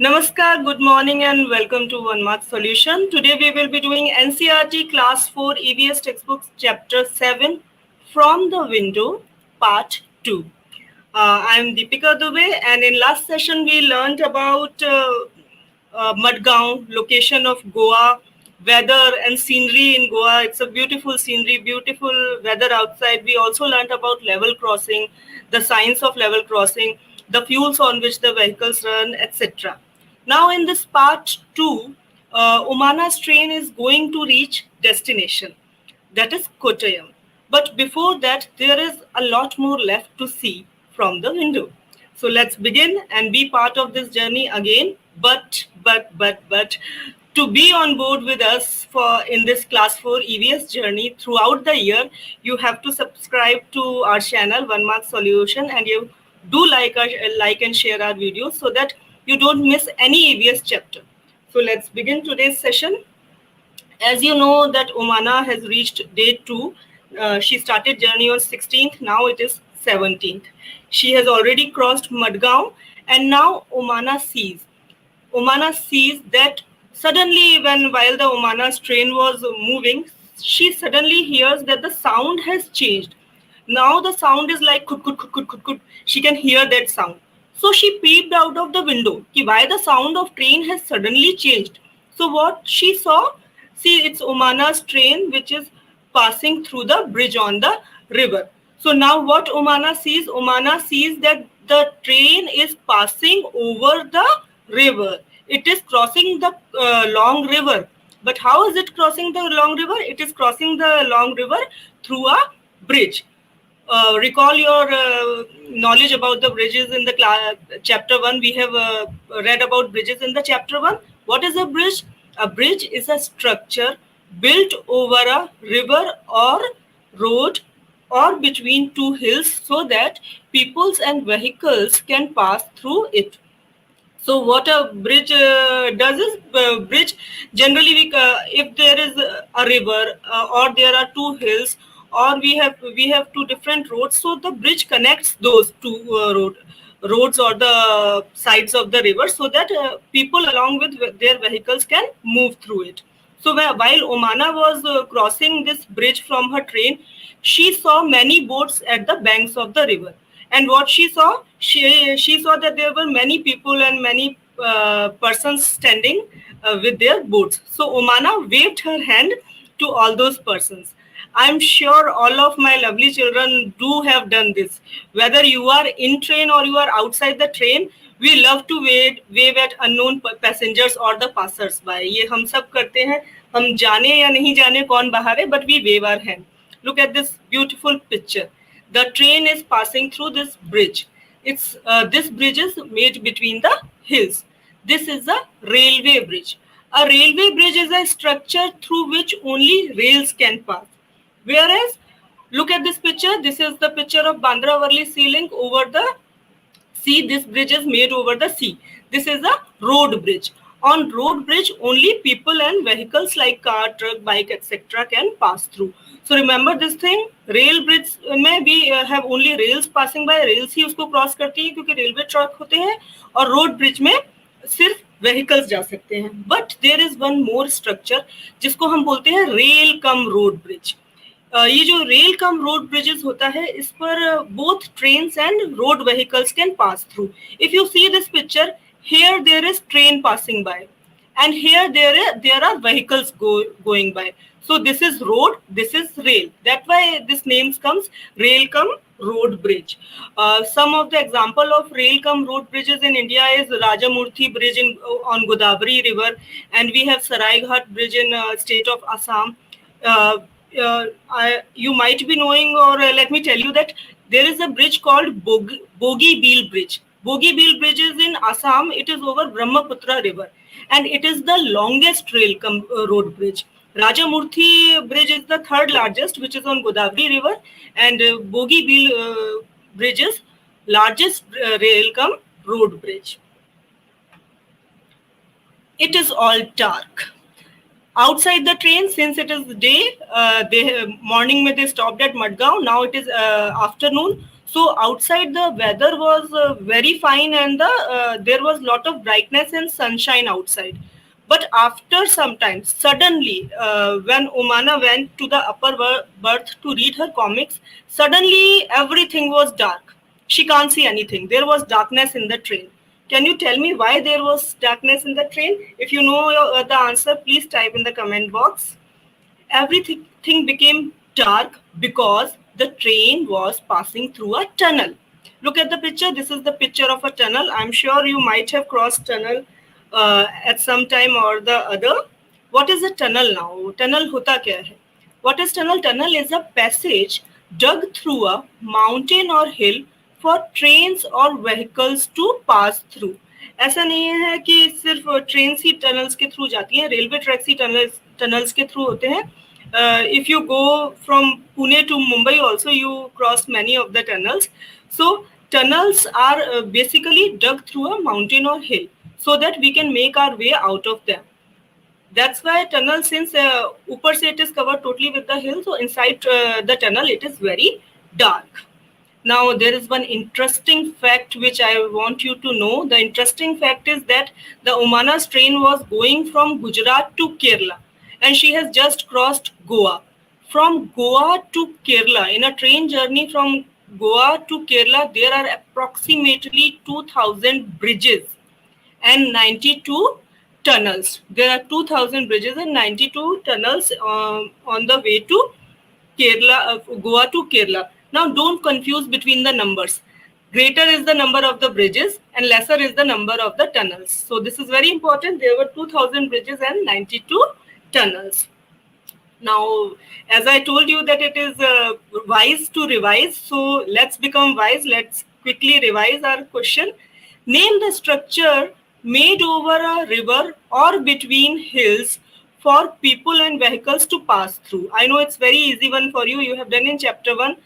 Namaskar, good morning and welcome to One Mark Solution. Today we will be doing NCRT Class 4 EVS textbooks Chapter 7 From the Window Part 2. I am Deepika Dubey, and in last session we learned about Madgaon, location of Goa, weather and scenery in Goa. It's a beautiful scenery, beautiful weather outside. We also learned about level crossing, the science of level crossing, the fuels on which the vehicles run, etc. Now in this part 2, Umana's train is going to reach destination, that is Kottayam. But before that, there is a lot more left to see from the window. So let's begin and be part of this journey again. But to be on board with us for in this class 4 EVS journey throughout the year, you have to subscribe to our channel One Mark Solution, and you do like and share our videos so that you don't miss any EVS chapter. So let's begin today's session. As you know that Omana has reached day 2. She started journey on 16th. Now it is 17th. She has already crossed Madgaon, and now Omana sees that suddenly while the Omana's train was moving, she suddenly hears that the sound has changed. Now the sound is like kut kut kut kut kut kut. She can hear that sound. So she peeped out of the window. Why the sound of train has suddenly changed. So what she saw, see, it's Omana's train which is passing through the bridge on the river. So now what Omana sees that the train is passing over the river. It is crossing the long river. But how is it crossing the long river? It is crossing the long river through a bridge. Recall your knowledge about the bridges in the chapter 1. We have read about bridges in the chapter 1. What is a bridge? A bridge is a structure built over a river or road or between two hills so that peoples and vehicles can pass through it. So what a bridge does is, bridge generally if there is a river or there are two hills or we have two different roads, so the bridge connects those two roads or the sides of the river so that people along with their vehicles can move through it. So while Omana was crossing this bridge from her train, she saw many boats at the banks of the river. And what she saw, she saw that there were many people and many persons standing with their boats. So Omana waved her hand to all those persons. I'm sure all of my lovely children do have done this. Whether you are in train or you are outside the train, we love to wave at unknown passengers or the passers by. ये हम सब करते हैं. हम जाने या नहीं जाने कौन बाहर है, but we wave our hand. Look at this beautiful picture. The train is passing through this bridge. This bridge is made between the hills. This is a railway bridge. A railway bridge is a structure through which only rails can pass. Whereas, look at this picture. This is the picture of Bandra Worli Sea Link over the sea. This bridge is made over the sea. This is a road bridge. On road bridge, only people and vehicles like car, truck, bike, etc. can pass through. So remember this thing. Rail bridge में भी have only rails passing by. Rails ही उसको cross करती है क्योंकि railway track होते हैं. और road bridge में सिर्फ vehicles जा सकते हैं. But there is one more structure जिसको हम बोलते हैं rail cum road bridge. ये जो रेल कम रोड ब्रिजेस होता है, इस पर both trains and road vehicles can pass through. If you see this picture, here there is train passing by, and here there are vehicles going by. So this is road, this is rail. That's why this name comes rail cum road bridge. Some of the example of rail cum road bridges in India is Rajamurthi Bridge on Godavari River, and we have Saraighat Bridge in state of Assam. You might be knowing, or let me tell you that there is a bridge called Bogibeel Bridge. Bogibeel Bridge is in Assam. It is over Brahmaputra River, and it is the longest rail road bridge. Rajamurthi Bridge is the third largest, which is on Godavari River, and Bogibeel Bridge is largest rail road bridge. It is all dark. Outside the train, since it is day, morning में they stopped at Madgaon. Now it is afternoon. So outside the weather was very fine, and there was lot of brightness and sunshine outside. But after some time, suddenly, when Umana went to the upper berth to read her comics, suddenly everything was dark. She can't see anything. There was darkness in the train. Can you tell me why there was darkness in the train? If you know the answer, please type in the comment box. Everything became dark because the train was passing through a tunnel. Look at the picture. This is the picture of a tunnel. I'm sure you might have crossed tunnel at some time or the other. What is a tunnel now? Tunnel hota kya hai? What is tunnel? Tunnel is a passage dug through a mountain or hill for trains or vehicles to pass through. ऐसा नहीं है कि सिर्फ train ही tunnels के through जाती हैं, railway tracks ही tunnels के through होते हैं. If you go from Pune to Mumbai also, you cross many of the tunnels. So tunnels are basically dug through a mountain or hill so that we can make our way out of them. That's why tunnel, since upper se it is covered totally with the hill, so inside the tunnel it is very dark. Now, there is one interesting fact which I want you to know. The interesting fact is that the Umana's train was going from Gujarat to Kerala, and she has just crossed Goa. From Goa to Kerala, in a train journey from Goa to Kerala, there are approximately 2,000 bridges and 92 tunnels. There are 2,000 bridges and 92 tunnels on the way to Kerala, Goa to Kerala. Now, don't confuse between the numbers. Greater is the number of the bridges and lesser is the number of the tunnels. So, this is very important. There were 2,000 bridges and 92 tunnels. Now, as I told you that it is wise to revise. So, let's become wise. Let's quickly revise our question. Name the structure made over a river or between hills for people and vehicles to pass through. I know it's very easy one for you. You have done in chapter 1.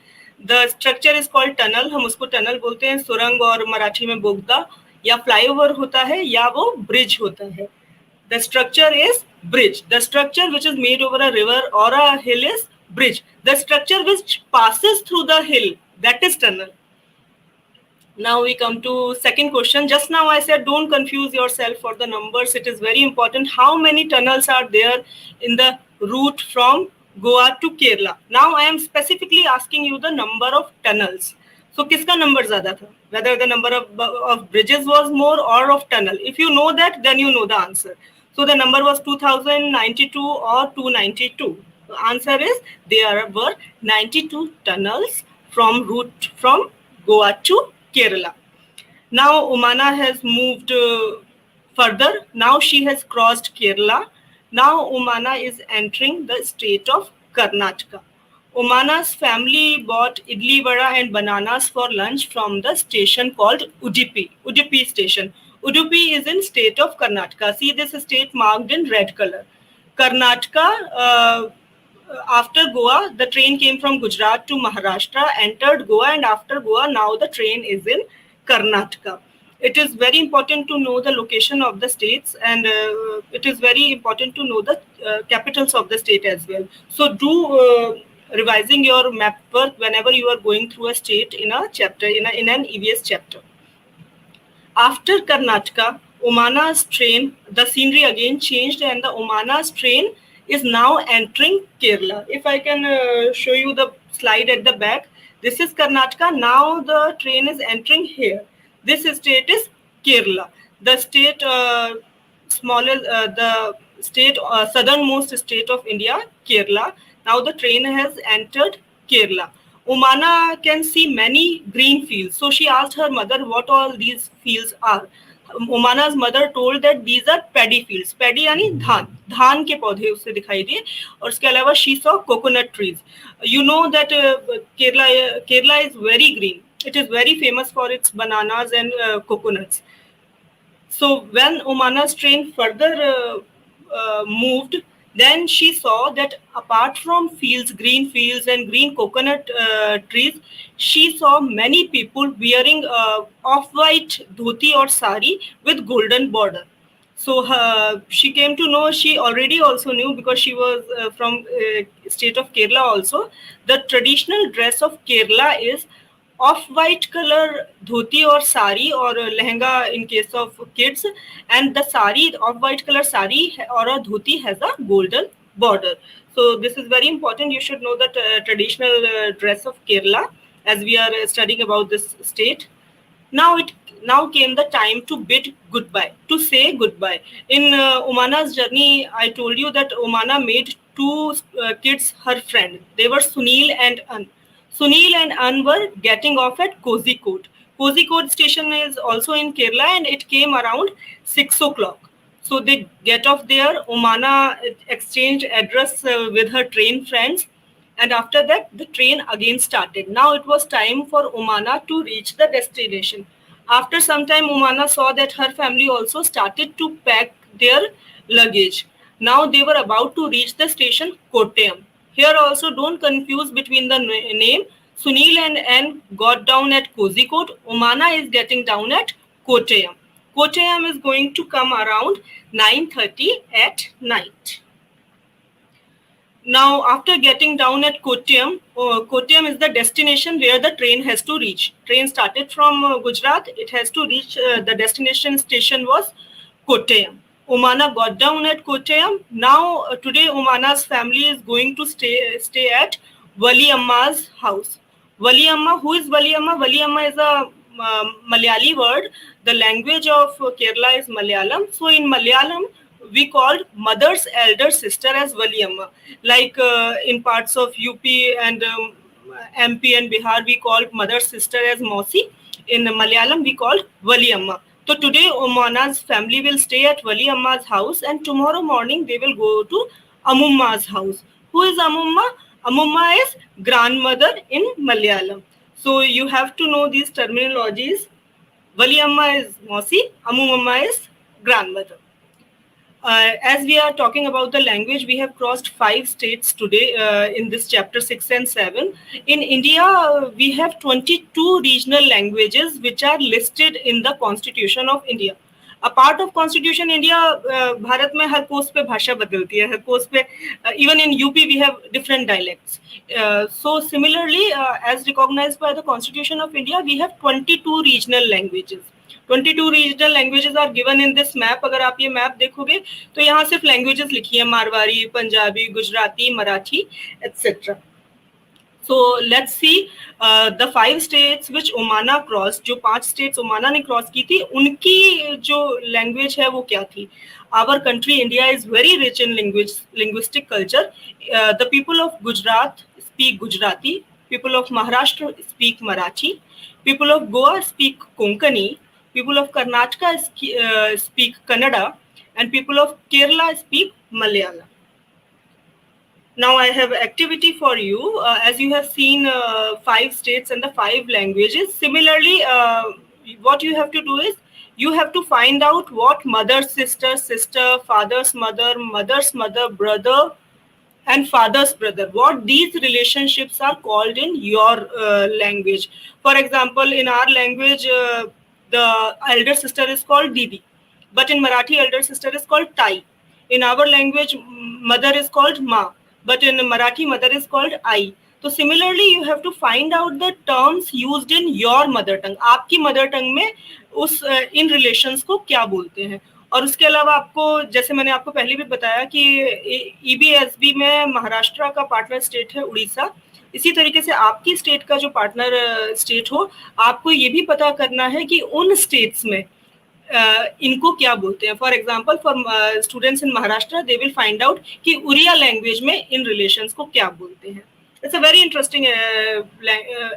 The structure is called tunnel. हम उसको tunnel बोलते हैं. सुरंग और मराठी में बोगदा या flyover होता है या वो bridge होता है. The structure is bridge. The structure which is made over a river or a hill is bridge. The structure which passes through the hill, that is tunnel. Now we come to second question. Just now I said don't confuse yourself for the numbers. It is very important. How many tunnels are there in the route from Goa to Kerala? Now I am specifically asking you the number of tunnels. So kiska number zyada tha? Whether the number of bridges was more or of tunnel. If you know that, then you know the answer. So the number was 2092 or 292. The answer is there were 92 tunnels from route from Goa to Kerala. Now Umana has moved further. Now she has crossed Kerala. Now Umana is entering the state of Karnataka. Umana's family bought idli vada and bananas for lunch from the station called Udupi station. Udupi is in state of Karnataka. See this state marked in red color. Karnataka, after Goa, the train came from Gujarat to Maharashtra, entered Goa, and after Goa, now the train is in Karnataka. It is very important to know the location of the states, and it is very important to know the capitals of the state as well. So do revising your map work whenever you are going through a state in a chapter, in an EVS chapter. After Karnataka, Umana's train, the scenery again changed, and the Umana's train is now entering Kerala. If I can show you the slide at the back, this is Karnataka. Now the train is entering here. This state is Kerala. The state southernmost state of India, Kerala. Now the train has entered Kerala. Umana can see many green fields. So she asked her mother what all these fields are. Umana's mother told that these are paddy fields. Paddy यानी धान के पौधे उससे दिखाई दिए. और उसके अलावा she saw coconut trees. You know that Kerala is very green. It is very famous for its bananas and coconuts. So when Umana's train further moved, then she saw that apart from fields, green fields and green coconut trees, she saw many people wearing off-white dhoti or sari with golden border. So she came to know, she already also knew because she was from state of Kerala also, the traditional dress of Kerala is off-white color dhoti or sari or lehenga in case of kids, and the sari, off-white color sari or a dhoti has a golden border. So this is very important. You should know the traditional dress of Kerala as we are studying about this state. Now came the time to bid goodbye, to say goodbye. In Umana's journey, I told you that Umana made two kids her friend. They were Sunil and An. Sunil and An were getting off at Kozhikode. Kozhikode station is also in Kerala, and it came around 6 o'clock. So they get off there. Umana exchanged address with her train friends, and after that the train again started. Now it was time for Umana to reach the destination. After some time, Umana saw that her family also started to pack their luggage. Now they were about to reach the station Kottayam. Here also don't confuse between the name. Sunil and N got down at Kozhikode. Umana is getting down at Kottayam. Kottayam is going to come around 9:30 at night. Now, after getting down at Kottayam, Kottayam is the destination where the train has to reach. Train started from Gujarat. It has to reach, the destination station was Kottayam. Umana got down at Kottayam. Now, today Umana's family is going to stay at Wali Amma's house. Wali Amma, who is Wali Amma? Wali Amma is a Malayali word. The language of Kerala is Malayalam. So in Malayalam, we called mother's elder sister as Wali Amma. Like in parts of UP and MP and Bihar, we called mother's sister as Mausi. In Malayalam, we called Wali Amma. So today, Umana's family will stay at Wali Amma's house, and tomorrow morning they will go to Amumma's house. Who is Amumma? Amumma is grandmother in Malayalam. So you have to know these terminologies. Wali Amma is Mausi, Amumma is grandmother. As we are talking about the language, we have crossed 5 states today in this chapter 6 and 7. In India, we have 22 regional languages which are listed in the Constitution of India. A part of Constitution India, Bharat में हर coast पे भाषा बदलती है, हर coast पे even in UP we have different dialects. So similarly, as recognized by the Constitution of India, we have 22 regional languages. 22 regional languages are given in this map. अगर आप ये map देखोगे तो यहाँ सिर्फ languages लिखी है, Marwari, Punjabi, Gujarati, Marathi, etc. So let's see the 5 states which Umana crossed. जो 5 states Umana ने cross की थी, उनकी जो language है वो क्या थी? Our country India is very rich in linguistic culture. The people of Gujarat speak Gujarati. People of Maharashtra speak Marathi. People of Goa speak Konkani. People of Karnataka speak Kannada, and people of Kerala speak Malayalam. Now I have activity for you. As you have seen 5 states and the 5 languages. Similarly, what you have to do is you have to find out what mother's sister, father's mother, brother, and father's brother, what these relationships are called in your language. For example, in our language, the elder sister is called Didi, but in Marathi, elder sister is called Tai. In our language, mother is called Ma, but in Marathi, mother is called Ai. So similarly, you have to find out the terms used in your mother tongue. आपकी mother tongue में उस इन relations को क्या बोलते हैं? और उसके अलावा आपको, जैसे मैंने आपको पहले भी बताया कि EBSB में महाराष्ट्र का पार्टनर स्टेट है उड़ीसा. इसी तरीके से आपकी स्टेट का जो पार्टनर स्टेट हो, आपको ये भी पता करना है कि उन स्टेट्स में इनको क्या बोलते हैं. For example, for students in Maharashtra, they will find out कि उड़िया लैंग्वेज में इन रिलेशंस को क्या बोलते हैं. It's a very interesting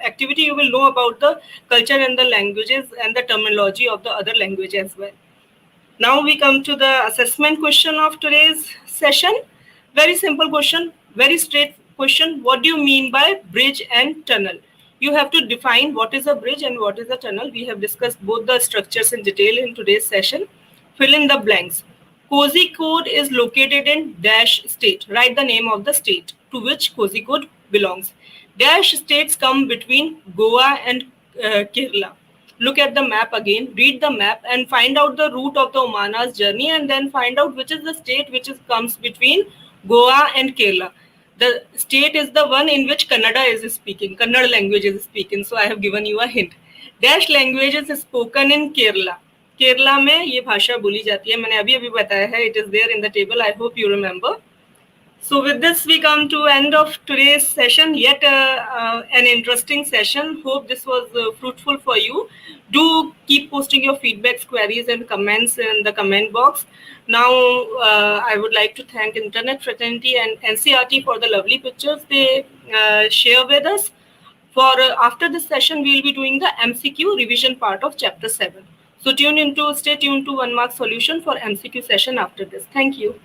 activity. You will know about the culture and the languages and the terminology of the other language as well. Now we come to the assessment question of today's session. Very simple question, very straight question. What do you mean by bridge and tunnel? You have to define what is a bridge and what is a tunnel. We have discussed both the structures in detail in today's session. Fill in the blanks. Kozhikode is located in dash state. Write the name of the state to which Kozhikode belongs. Dash states come between Goa and Kerala. Look at the map again, read the map and find out the route of the Umana's journey, and then find out which is the state which comes between Goa and Kerala. The state is the one in which Kannada is speaking, Kannada language is speaking. So I have given you a hint. Dash language is spoken in Kerala. Kerala में ये भाषा बोली जाती है. मैंने अभी अभी बताया है. It is there in the table. I hope you remember. So with this, we come to end of today's session. Yet an interesting session. Hope this was fruitful for you. Do keep posting your feedbacks, queries, and comments in the comment box. Now, I would like to thank Internet Fraternity and NCRT for the lovely pictures they share with us. For after this session, we will be doing the MCQ revision part of Chapter 7. So stay tuned to 1 mark solution for MCQ session after this. Thank you.